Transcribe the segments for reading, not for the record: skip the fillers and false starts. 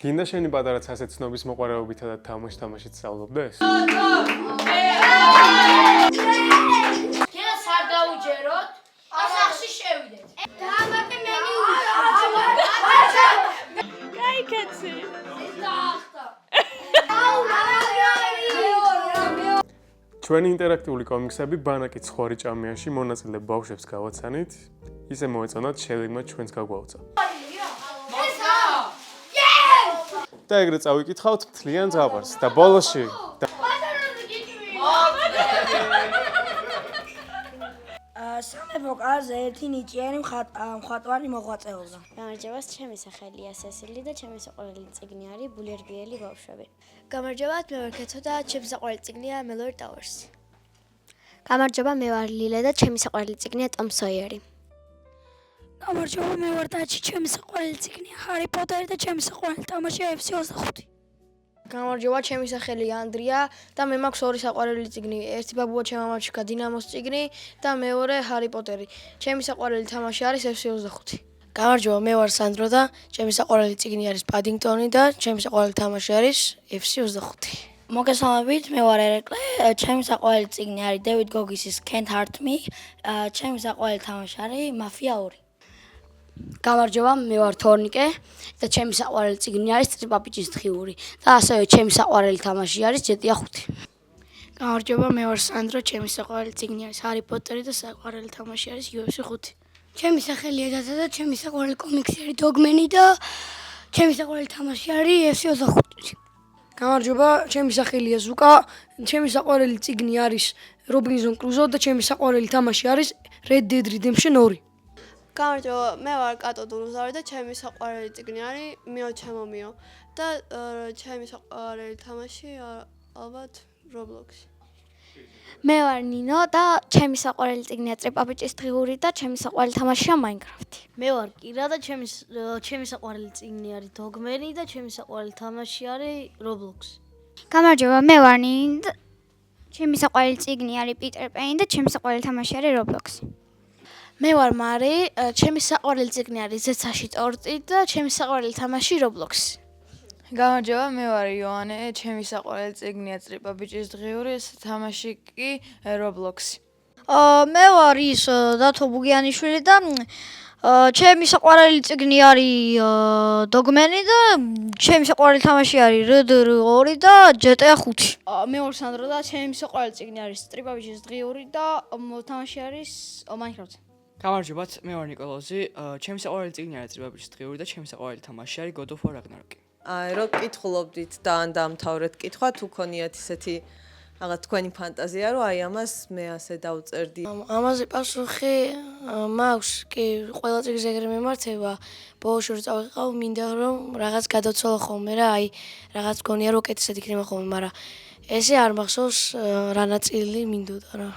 გინდა შენი პატარაც ასეთ ცნობის მოყვარეობითა და თამაშით სწავლობდეს? გინდა სარ დაუჯეროთ? ასახში შევიდეთ. დაამატე მენი. გაიქეცი. ჩვენი ინტერაქტიული კომიქსები ბანაკი ცხორი ჭამიაში მონაწილე ბავშვებს გავაცანით, ისე მოეწონათ შევიგმა ჩვენს გაგვაუცა. და ეგრე წავიკითხავთ მთლიან ზღვარს და ბოლოში სამეფო კარზე ერთი ნიჭიერი მხატვარი მოღვაწეობდა. გამარჯობათ, ჩემი სახელია სესილი და ჩემი საყვარელი წიგნი არის ბულერგიელი ბავშვები. გამარჯობათ, მე ვარ ქეთო და ჩემი საყვარელი წიგნია Mellower Towers. გამარჯობა, მე ვარ ლილა და ჩემი საყვარელი წიგნია Tom Sawyer. გამარჯობა, მე ვარ დაჩი, ჩემი საყვარელი წიგნია Harry Potter და ჩემი საყვარელი თამაშია FC25. გამარჯობა, ჩემი სახელია ანდრია და მე მაქვს ორი საყვარელი წიგნი. ერთი ბაბუა ჩემამაჩიკა დინამოს წიგნი და მეორე Harry Potter-ი. ჩემი საყვარელი თამაში არის FC25. გამარჯობა, მე ვარ სანდრო და ჩემი საყვარელი წიგნი არის Paddington-ი და ჩემი საყვარელი თამაში არის FC25. მოგესალმებით, მე ვარ ერეკლე, ჩემი საყვარელი წიგნი არის David Gogis-ის Can't Hurt Me, ჩემი საყვარელი თამაში არის Mafia 2. გამარჯობა, მე ვარ თორნიკე და ჩემი საყვარელი წიგნი არის ტრიპაპიჭის დღიური და ასევე ჩემი საყვარელი თამაში არის GTA 5. გამარჯობა, მე ვარ სანდრო, ჩემი საყვარელი წიგნი არის Harry Potter-ი და საყვარელი თამაში არის UFC 5. ჩემი სახელია დადა და ჩემი საყვარელი კომიქსი არის Dogman-ი და ჩემი საყვარელი თამაში არის FC25. გამარჯობა, ჩემი სახელია ზუკა, ჩემი საყვარელი წიგნი არის Robinson Crusoe და ჩემი საყვარელი თამაში არის Red Dead Redemption 2. გამარჯობა, მე ვარ კატო დულუზავი და ჩემი საყვარელი წიგნი არის მიო ჩემო მიო და ჩემი საყვარელი თამაში ალბათ Roblox-ი. მე ვარ ნინო და ჩემი საყვარელი წიგნია ტრიპაპიჭის დღიური და ჩემი საყვარელი თამაშია Minecraft-ი. მე ვარ კირა და ჩემი საყვარელი წიგნი არის Dogman-ი და ჩემი საყვარელი თამაში არის Roblox. გამარჯობა, მე ვარ ნინი და ჩემი საყვარელი წიგნი არის Peter Pan და ჩემი საყვარელი თამაში არის Roblox-ი. მე ვარ მარი, ჩემი საყვარელი წიგნი არის ზეცაში ტორტი და ჩემი საყვარელი თამაში Roblox-ი. გამარჯობა, მე ვარ იოანე, ჩემი საყვარელი წიგნია ტრიპაპიჭის დღიური, თამაში კი Roblox-ი. მე ვარ ის დათო ბუგიანიშვილი და ჩემი საყვარელი წიგნი არის Dogman-ი და ჩემი საყვარელი თამაში არის Red Dead 2 და GTA 5. მე ვარ სანდრო და ჩემი საყვარელი წიგნი არის ტრიპაპიჭის დღიური და თამაში არის Minecraft. გამარჯობათ, მე ვარ ნიკოლოზი, ჩემი საყვარელი წიგნი არის ტრიპაპიჭის დღიური და ჩემი საყვარელი თამაში არის God of War Ragnarok-ი. რო კითხულობდით და ან დამთავრეთ კითხვა, თუ ქონიათ ისეთი რაღაც თქვენი ფანტაზია, რომ აი ამას მე ასე დავწერდი. ამაზე პასუხი მაქვს, კი, ყველა წიგნს ეგრე მიმართება. ბოლოს რო წავიყავ, მინდა რომ რაღაც გადავცვალო ხოლმე რა, აი რაღაც გონია რომ კეთილად იქნება ხოლმე, მაგრამ ესე არ მახსოვს რა ნაწილი მინდოდა რა.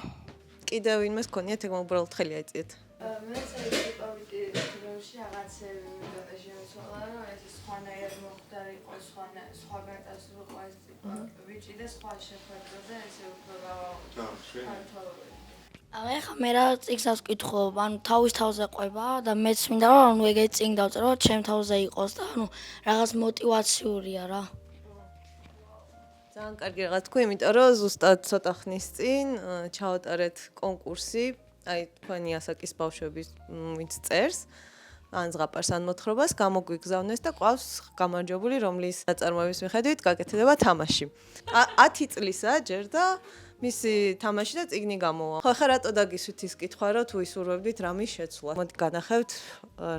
კიდევ ვინმეს ქონიათ ეგ უბრალოდ ხელი აიწიეთ. მე ტრიპაპიჭის დღეში რაღაცები მინდოდა შემიცვალა, რომ ეს სხვანაირად მოხდარი იყო, სხვაგან დასრულიყო ეს ვიჭი და სხვა შეხვედრა და ესე უფრო ახლა მე რა წიგნს ავკითხულობ, ანუ თავის თავზე ყვება და მეც მინდა რომ ანუ ეგეთი წიგნი დავწერო, ჩემ თავზე იყოს და ანუ რაღაც мотиваციურია რა. ძალიან კარგი რაღაც თქვი, იმიტომ რომ ზუსტად ცოტა ხნის წინ ჩავატარეთ კონკურსი, აი თქვენი ასაკის ბავშვების ვინც წერს, ან ზღაპარს ან მოთხრობას გამოგვიგზავნეს და ყავს გამარჯვებული, რომლის ნაწარმოების მიხედვით გაკეთდება თამაში. 10 წლისა ჯერ და მისი თამაში და წიგნი გამოვა. ხო, ხა რატო დაგისვით ის კითხვა, რომ თუ ისურვებდით რამის შეცვლა. მოდი განახევთ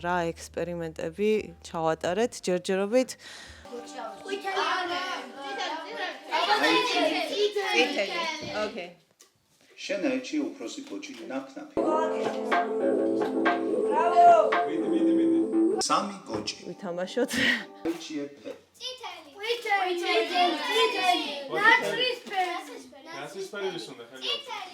რა ექსპერიმენტები ჩავატარეთ ჯერჯერობით. Okay. შენაერთი უფროსი კოჩი ნაკნაფი. სამი კოჩი. ვითამაშოთ. ნაცრისფერი ვის უნდა ხელმოწერა?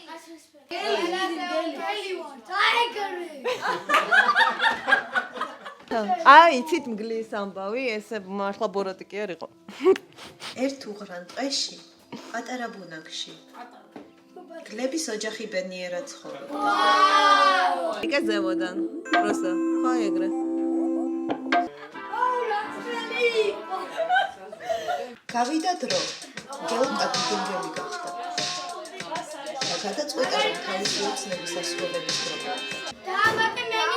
აი, იცით მგლის ამბავი, ესე მართლა ბოროტიკი არ იყო. ერთ უღრან ტყეში, პატარა ბუნაგში. გლების ოჯახი ბედნიერად ცხოვრობდა. იკა ზემოდან, პროსტა, ხო ეგრე. გავიდა დრო. გეუპატი გუნდელი გახდა. და გადაწყვეტა რომ თავისი ოცნების ასრულების დრო. დაამატე მენი.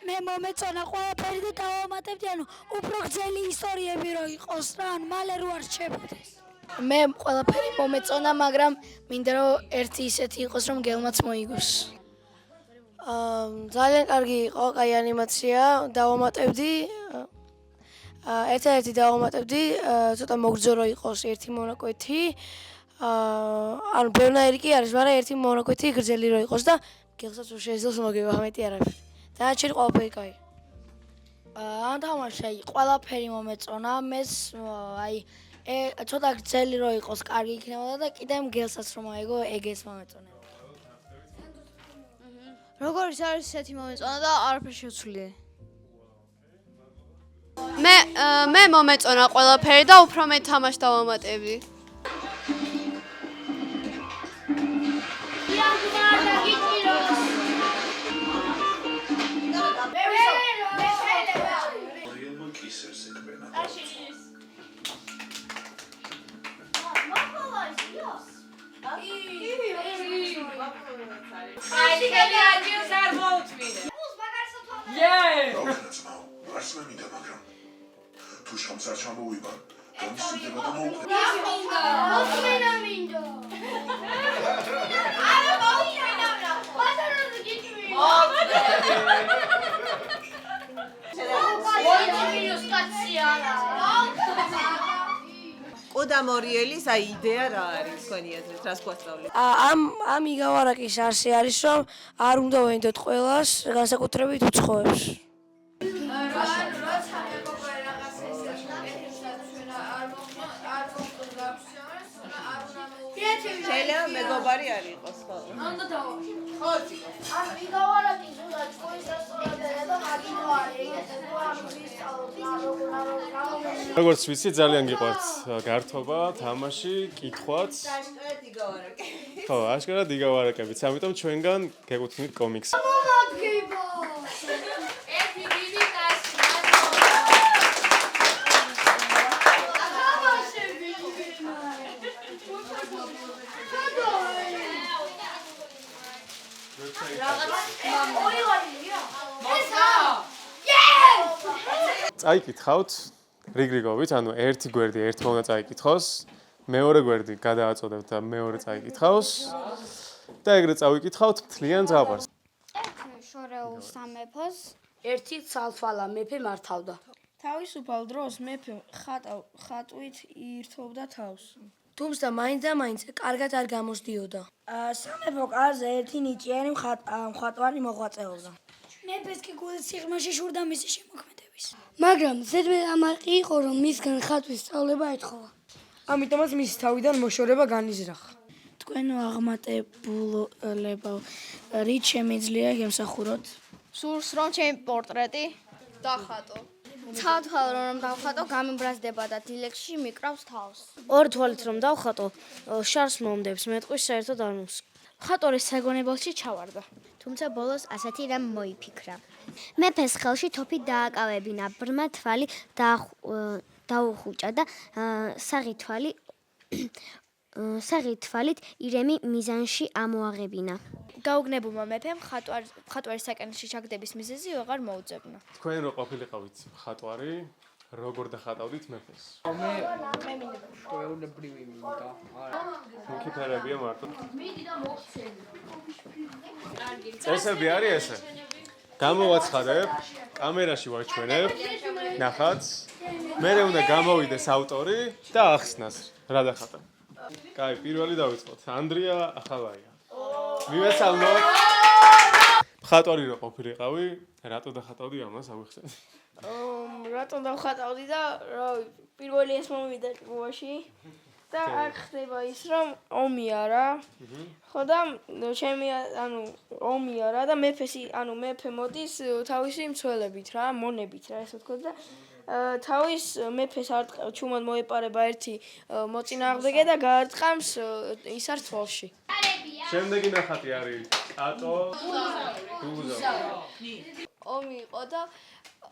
მე მომეწონა ყველაფერი და დავამატებდი, ანუ უფრო გრძელი ისტორიები რო იყოს რა, ანუ მალე რო არ რჩებოდეს. მე ყველაფერი მომეწონა, მაგრამ მინდა რომ ერთი ისეთი იყოს, რომ გელმაც მოიგოს. ძალიან კარგი იყო, კაი ანიმაცია, დავამატებდი. ერთადერთი დავამატებდი, ცოტა მოგრძო იყოს ერთი მონაკვეთი. ანუ ბევრნაირი კი არის, მაგრამ ერთი მონაკვეთი გრძელი რო იყოს და გელსაც რომ შეძლოს მოგება, მეტი არაფერი. დანარჩენი ყველაფერი კაი. ამ თამაში ყველაფერი მომეწონა, მეს აი ცოტა გრძელი რო იყოს, კარგი იქნებოდა და კიდე მგელსაც რომ აიგო, ეგეც მომეწონა. როგორიც არის ესეთი მომეწონა და არაფერი შეცვლილი. მე მომეწონა ყველაფერი და უფრო მეტ თამაშს დავამატებდი. თუ შამსარ ჩამოვიბარ, გამისიდება და მოვხდე. ყოდა მორიელის აი იდეა რა არის თქვენი აზრით, რას გვასწავლეთ? ამ იგავარაკის არსი არის, რომ არ უნდა ვენდოთ ყველას, განსაკუთრებით უცხოებს. შეიძლება მეგობარი არ იყოს, ხო? უნდა დავაშვი. ხო, ციკო. ამ იგავარაკის უნდა ჩვენს ასწავლებელს და მაგინო არის, ეგეც ამ ვისწავლოთ, როგორც ვიცი, ძალიან გიყვართ გართობა, თამაში, კითხვაც. აშკარად იგავარაკე. ხო, აშკარად იგავარაკებიც, ამიტომ ჩვენგან გეკუთვნით კომიქსს. მომადგება. ერთი დიდი კაცი, წაიკითხავთ რიგრიგობით, ანუ ერთი გვერდი ერთმა უნდა წაიკითხოს, მეორე გვერდი გადააწოდებთ და მეორე წაიკითხავს და ეგრე წავიკითხავთ მთლიან ზღაპარს. შორეულ სამეფოს ერთი ცალთვალა მეფე მართავდა. თავისუფალ დროს მეფე ხატვით ირთობდა თავს. თუმცა მაინც და მაინც კარგად არ გამოსდიოდა. სამეფო კარზე ერთი ნიჭიერი მხატვარი მოღვაწეობდა. მეფეს კი გულით სიღრმეში შურდა მისი შემოქმედების. მაგრამ ზედმე ამარყი იყო, რომ მისგან ხატვის სწავლება ეთხოვა. ამიტომაც მისი თავიდან მოშორება განიზრახა. თქვენო აღმატებულებო, რით შემიძლია გემსახუროთ? სურს რომ ჩემი პორტრეტი დახატო. ცალთვალ რომ დავხატო, გამიბრაზდება და დილეგში მიკრავს თავს. ორი თვალით რომ დავხატო, შარს მომდებს, მეტყვის საერთოდ არ მოს. მხატვარის საგონებელში ჩავარდა. თუმცა ბოლოს ასეთი რამ მოიფიქრა. მეფეს ხელში თოფი დააკავებინა, ბრმა თვალი დაუხუჭა და საღი თვალით ირემი მიზანში ამოაღებინა. გაუგნებულმა მეფემ მხატვარის საკენში ჩაგდების მიზეზი ვეღარ მოუძებნა. თქვენ რო ყოფილიყავით მხატვარი, როგორ დახატავდით მეფეს? მე ჩვეულებრივი მინდა. მოკიფერებია მარტო. მიდი და მოხსენ. წესები არის ესე. გამოვაცხადებ, კამერაში ვაჩვენებ, ნახაც. მერე უნდა გამოვიდეს ავტორი და ახსნას რა დახატა. კაი, პირველი დავიწყოთ. ანდრია ახალაია. მივესალმოთ. მხატვარი რო ყოფილიყავი, რატო დახატავდი ამას აღვიხსენე? რატომ დავხატავდი და რავი, პირველი ეს მომივიდა ჭკუაში და აქ ხდება ის რომ ომია რა. ხო და ჩემი ომია რა და მეფე მოდის თავისი მცველებით რა, მონებით რა ესე ვთქვათ და თავის მეფეს ჩუმად მოეპარება ერთი მოწინააღმდეგე და გაარტყამს ის არ თვალში. შემდეგი ნახატი არის კატო გუგუზავი. ომი იყო და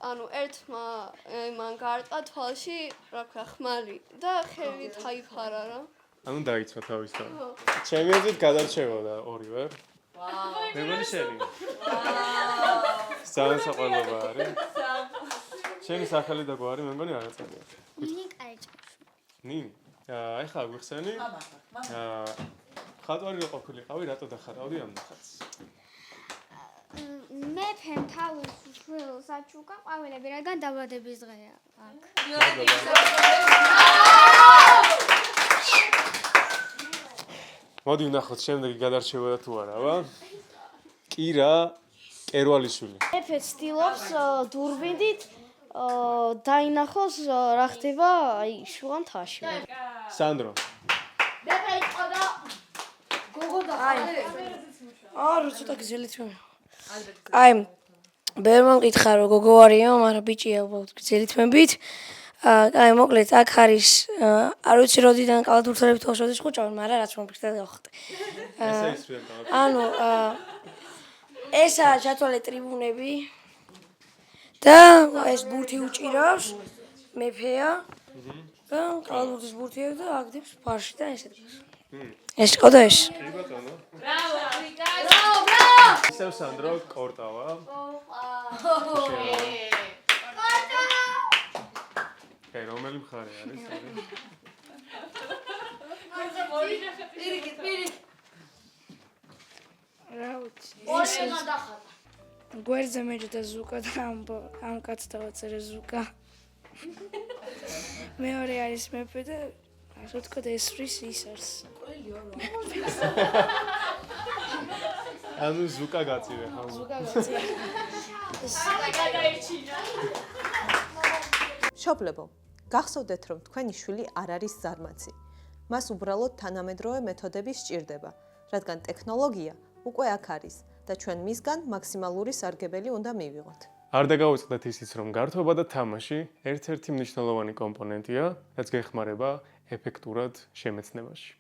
ერთმა მან გაარტყა თვალში რა ქვია ხმალი და ხელით აიფარა რა. დაიცვა თავის თავი. ჩემი აზრით გადარჩევოდა ორივე. მეგონი შენი. ძალიან საყვარლობა არის. ჩემი სახელი და გვარი მეგონი არ აწევია. ნინი კაიჭო. ნინი. ეხლა გვიხსენი. ხატვარი რო ყოფილიყავი, რატო დახატავდი ამ ნახატს? მეფემ თავის შვილს აჩუქა ყვავილები, რადგან დაბადების დღეა აქ. მოდი ვნახოთ შემდეგი გადარჩევოდა თუ არავა. კირა კერვალიშვილი. მეფე ცდილობს დურბინით დაინახოს რა ხდება აი შუამთაში. სანდრო. მეფე იყო და გოგო და რა ცოტა გზელით მე. აი ბერმან მკითხა რომ გოგო არიო, მაგრამ ბიჭია უბრალოდ გზელით მებით. აი მოკლედ აქ არის არ ვიცი როდიდან კალათურთელებით ხოშოდის ხუჭავენ, მაგრამ რაც მომფიქრდა გავხდი. ესაა ჩათვალე ტრიბუნები და ეს ბურთი უჭირავს მეფეა და კალათურთის ბურთია და აგდებს ფარში და ესე დგას. ეს იყო და ეს. ისევ სანდრო კორტავა. კაი, რომელი მხარე არის? რა ვიცი. გვერდზე მეჯდა ზუკა და ამ კაცს დავაწერე ზუკა. მეორე არის მეფე და ასე ვთქვათ ესვრის ის არის. ანუ ზუკა გაწივე ხო? ზუკა გაწივე. მშობლებო, გახსოვდეთ რომ თქვენი შვილი არ არის ზარმაცი. მას უბრალოდ თანამედროვე მეთოდები სჭირდება, რადგან ტექნოლოგია უკვე აქ არის და ჩვენ მისგან მაქსიმალური სარგებელი უნდა მივიღოთ. არ დაგავიწყდეთ ისიც რომ გართობა და თამაში ერთ-ერთი მნიშვნელოვანი კომპონენტია, რაც გეხმარება ეფექტურად შემეცნებაში.